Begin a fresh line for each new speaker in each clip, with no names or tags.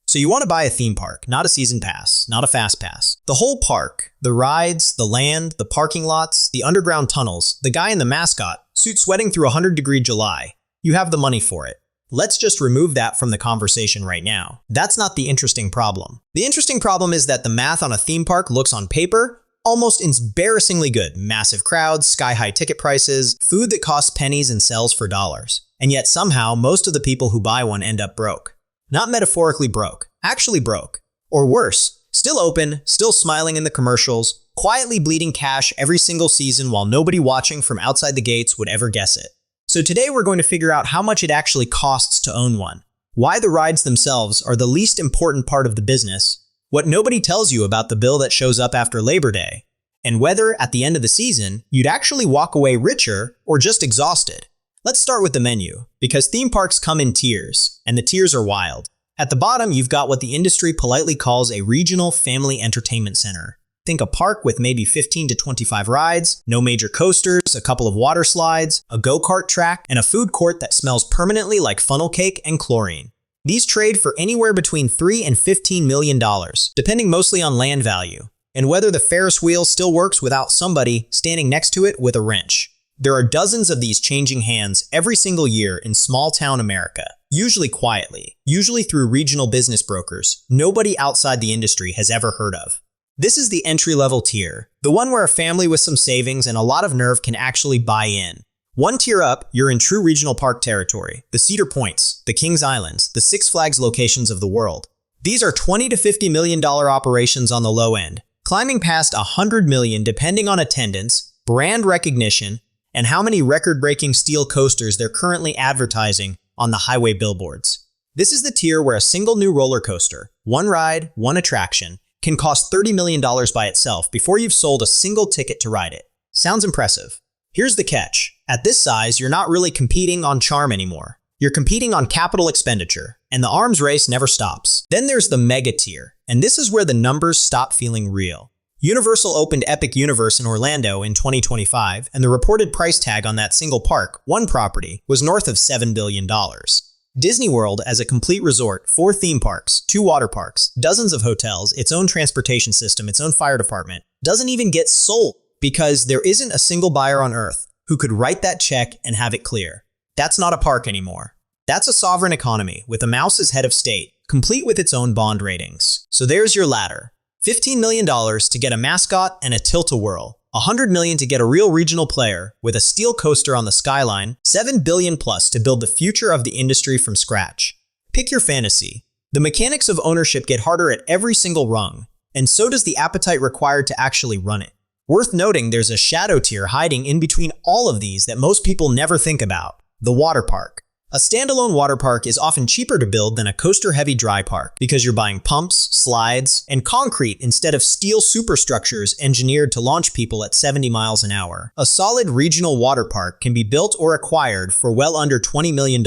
So you want to buy a theme park, not a season pass, not a fast pass. The whole park, the rides, the land, the parking lots, the underground tunnels, the guy in the mascot, suit sweating through 100-degree July. You have the money for it. Let's just remove that from the conversation right now. That's not the interesting problem. The interesting problem is that the math on a theme park looks on paper almost embarrassingly good. Massive crowds, sky-high ticket prices, food that costs pennies and sells for dollars. And yet somehow most of the people who buy one end up broke. Not metaphorically broke, actually broke. Or worse, still open, still smiling in the commercials, quietly bleeding cash every single season while nobody watching from outside the gates would ever guess it. So today we're going to figure out how much it actually costs to own one, why the rides themselves are the least important part of the business, what nobody tells you about the bill that shows up after Labor Day, and whether, at the end of the season, you'd actually walk away richer or just exhausted. Let's start with the menu, because theme parks come in tiers, and the tiers are wild. At the bottom, you've got what the industry politely calls a regional family entertainment center. Think a park with maybe 15 to 25 rides, no major coasters, a couple of water slides, a go-kart track, and a food court that smells permanently like funnel cake and chlorine. These trade for anywhere between $3 and $15 million, depending mostly on land value, and whether the Ferris wheel still works without somebody standing next to it with a wrench. There are dozens of these changing hands every single year in small-town America, usually quietly, usually through regional business brokers nobody outside the industry has ever heard of. This is the entry-level tier, the one where a family with some savings and a lot of nerve can actually buy in. One tier up, you're in true regional park territory, the Cedar Points, the Kings Islands, the Six Flags locations of the world. These are $20 to $50 million operations on the low end, climbing past $100 million depending on attendance, brand recognition, and how many record-breaking steel coasters they're currently advertising on the highway billboards. This is the tier where a single new roller coaster, one ride, one attraction, can cost $30 million by itself before you've sold a single ticket to ride it. Sounds impressive. Here's the catch. At this size, you're not really competing on charm anymore. You're competing on capital expenditure, and the arms race never stops. Then there's the mega tier, and this is where the numbers stop feeling real. Universal opened Epic Universe in Orlando in 2025, and the reported price tag on that single park, one property, was north of $7 billion. Disney World, as a complete resort, 4 theme parks, 2 water parks, dozens of hotels, its own transportation system, its own fire department, doesn't even get sold because there isn't a single buyer on earth who could write that check and have it clear. That's not a park anymore. That's a sovereign economy with a mouse as head of state, complete with its own bond ratings. So there's your ladder. $15 million to get a mascot and a tilt-a-whirl. $100 million to get a real regional player with a steel coaster on the skyline. $7 billion plus to build the future of the industry from scratch. Pick your fantasy. The mechanics of ownership get harder at every single rung, and so does the appetite required to actually run it. Worth noting, there's a shadow tier hiding in between all of these that most people never think about: the water park. A standalone water park is often cheaper to build than a coaster-heavy dry park because you're buying pumps, slides, and concrete instead of steel superstructures engineered to launch people at 70 miles an hour. A solid regional water park can be built or acquired for well under $20 million,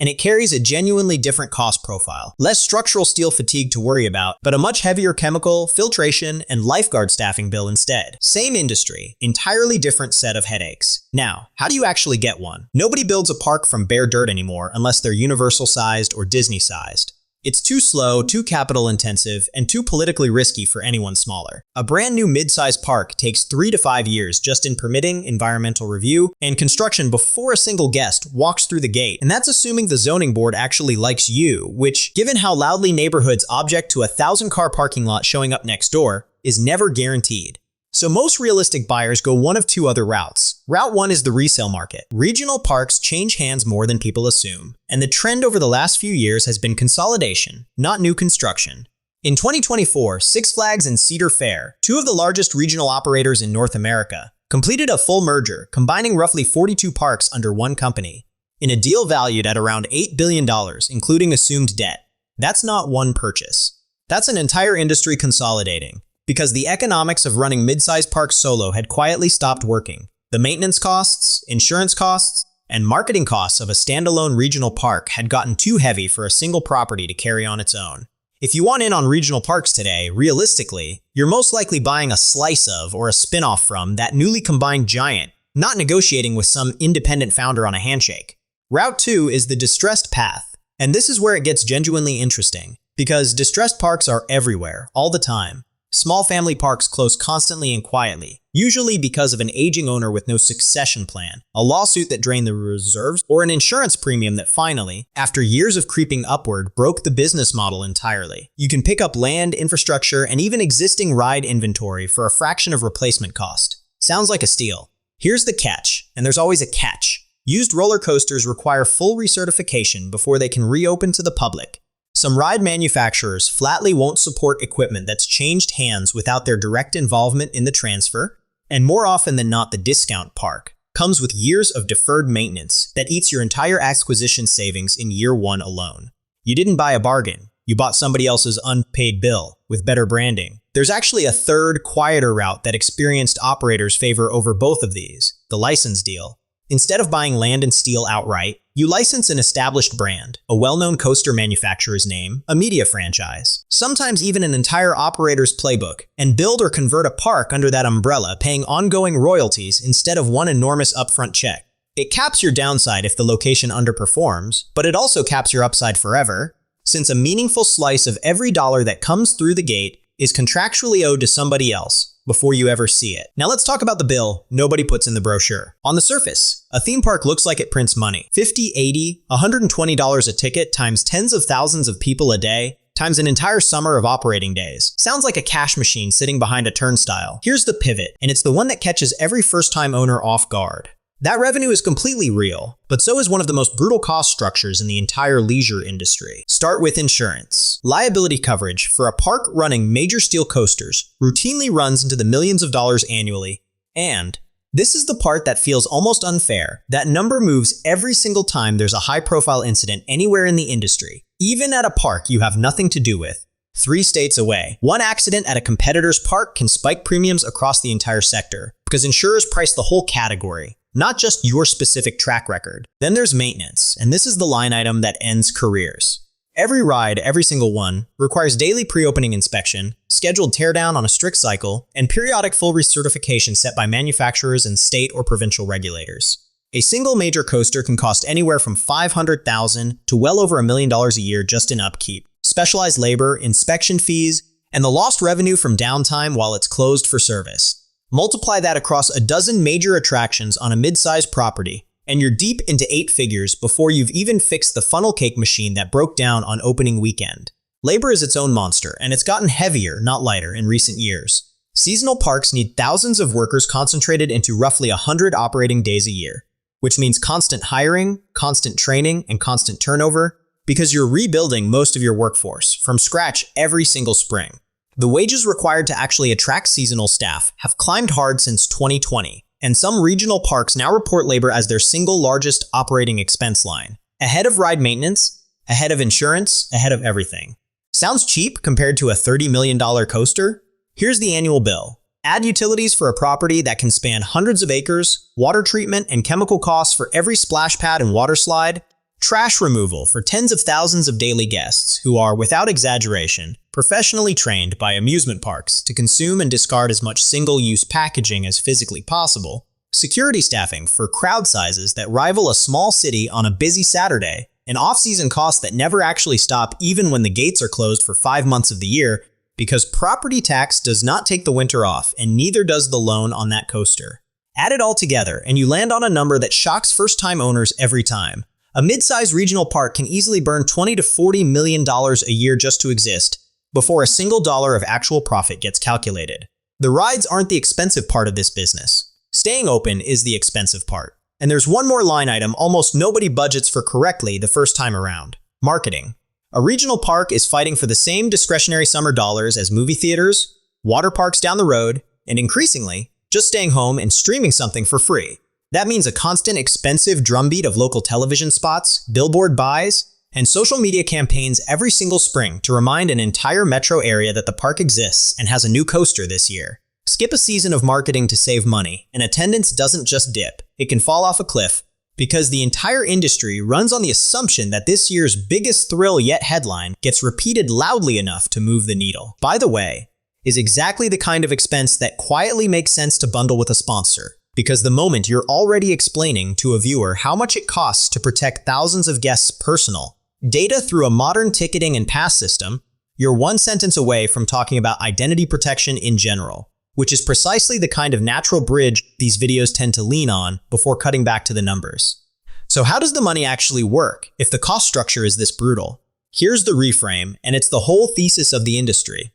and it carries a genuinely different cost profile. Less structural steel fatigue to worry about, but a much heavier chemical, filtration, and lifeguard staffing bill instead. Same industry, entirely different set of headaches. Now, how do you actually get one? Nobody builds a park from bare dirt anymore unless they're Universal-sized or Disney-sized. It's too slow, too capital-intensive, and too politically risky for anyone smaller. A brand new mid-sized park takes 3 to 5 years just in permitting, environmental review, and construction before a single guest walks through the gate. And that's assuming the zoning board actually likes you, which, given how loudly neighborhoods object to a 1,000-car parking lot showing up next door, is never guaranteed. So most realistic buyers go one of 2 other routes. Route 1 is the resale market. Regional parks change hands more than people assume, and the trend over the last few years has been consolidation, not new construction. In 2024, Six Flags and Cedar Fair, 2 of the largest regional operators in North America, completed a full merger, combining roughly 42 parks under one company, in a deal valued at around $8 billion, including assumed debt. That's not one purchase. That's an entire industry consolidating. Because the economics of running mid-sized parks solo had quietly stopped working. The maintenance costs, insurance costs, and marketing costs of a standalone regional park had gotten too heavy for a single property to carry on its own. If you want in on regional parks today, realistically, you're most likely buying a slice of or a spin-off from that newly combined giant, not negotiating with some independent founder on a handshake. Route 2 is the distressed path, and this is where it gets genuinely interesting. Because distressed parks are everywhere, all the time. Small family parks close constantly and quietly, usually because of an aging owner with no succession plan, a lawsuit that drained the reserves, or an insurance premium that finally, after years of creeping upward, broke the business model entirely. You can pick up land, infrastructure, and even existing ride inventory for a fraction of replacement cost. Sounds like a steal. Here's the catch, and there's always a catch. Used roller coasters require full recertification before they can reopen to the public. Some ride manufacturers flatly won't support equipment that's changed hands without their direct involvement in the transfer, and more often than not, the discount park comes with years of deferred maintenance that eats your entire acquisition savings in year one alone. You didn't buy a bargain, you bought somebody else's unpaid bill with better branding. There's actually a third, quieter route that experienced operators favor over both of these, the license deal. Instead of buying land and steel outright, you license an established brand, a well-known coaster manufacturer's name, a media franchise, sometimes even an entire operator's playbook, and build or convert a park under that umbrella, paying ongoing royalties instead of one enormous upfront check. It caps your downside if the location underperforms, but it also caps your upside forever, since a meaningful slice of every dollar that comes through the gate is contractually owed to somebody else before you ever see it. Now let's talk about the bill nobody puts in the brochure. On the surface, a theme park looks like it prints money. $50, $80, $120 a ticket times tens of thousands of people a day times an entire summer of operating days. Sounds like a cash machine sitting behind a turnstile. Here's the pivot, and it's the one that catches every first-time owner off guard. That revenue is completely real, but so is one of the most brutal cost structures in the entire leisure industry. Start with insurance. Liability coverage for a park running major steel coasters routinely runs into the millions of dollars annually, and this is the part that feels almost unfair. That number moves every single time there's a high-profile incident anywhere in the industry, even at a park you have nothing to do with. 3 states away. One accident at a competitor's park can spike premiums across the entire sector, because insurers price the whole category, not just your specific track record. Then there's maintenance, and this is the line item that ends careers. Every ride, every single one, requires daily pre-opening inspection, scheduled teardown on a strict cycle, and periodic full recertification set by manufacturers and state or provincial regulators. A single major coaster can cost anywhere from $500,000 to well over $1 million a year just in upkeep, specialized labor, inspection fees, and the lost revenue from downtime while it's closed for service. Multiply that across a dozen major attractions on a mid-sized property, and you're deep into 8 figures before you've even fixed the funnel cake machine that broke down on opening weekend. Labor is its own monster, and it's gotten heavier, not lighter, in recent years. Seasonal parks need thousands of workers concentrated into roughly 100 operating days a year, which means constant hiring, constant training, and constant turnover, because you're rebuilding most of your workforce from scratch every single spring. The wages required to actually attract seasonal staff have climbed hard since 2020, and some regional parks now report labor as their single largest operating expense line, ahead of ride maintenance, ahead of insurance, ahead of everything. Sounds cheap compared to a $30 million coaster? Here's the annual bill. Add utilities for a property that can span hundreds of acres, water treatment and chemical costs for every splash pad and water slide, trash removal for tens of thousands of daily guests who are, without exaggeration, professionally trained by amusement parks to consume and discard as much single-use packaging as physically possible, security staffing for crowd sizes that rival a small city on a busy Saturday, and off-season costs that never actually stop even when the gates are closed for 5 months of the year, because property tax does not take the winter off, and neither does the loan on that coaster. Add it all together, and you land on a number that shocks first-time owners every time. A mid-sized regional park can easily burn $20 to $40 million a year just to exist, before a single dollar of actual profit gets calculated. The rides aren't the expensive part of this business. Staying open is the expensive part. And there's one more line item almost nobody budgets for correctly the first time around: marketing. A regional park is fighting for the same discretionary summer dollars as movie theaters, water parks down the road, and increasingly, just staying home and streaming something for free. That means a constant expensive drumbeat of local television spots, billboard buys, and social media campaigns every single spring to remind an entire metro area that the park exists and has a new coaster this year. Skip a season of marketing to save money, and attendance doesn't just dip, it can fall off a cliff, because the entire industry runs on the assumption that this year's biggest thrill yet headline gets repeated loudly enough to move the needle. By the way, is exactly the kind of expense that quietly makes sense to bundle with a sponsor. Because the moment you're already explaining to a viewer how much it costs to protect thousands of guests' personal data through a modern ticketing and pass system, You're one sentence away from talking about identity protection in general, which is precisely the kind of natural bridge these videos tend to lean on before cutting back to the numbers. So how does the money actually work if the cost structure is this brutal? Here's the reframe, and it's the whole thesis of the industry.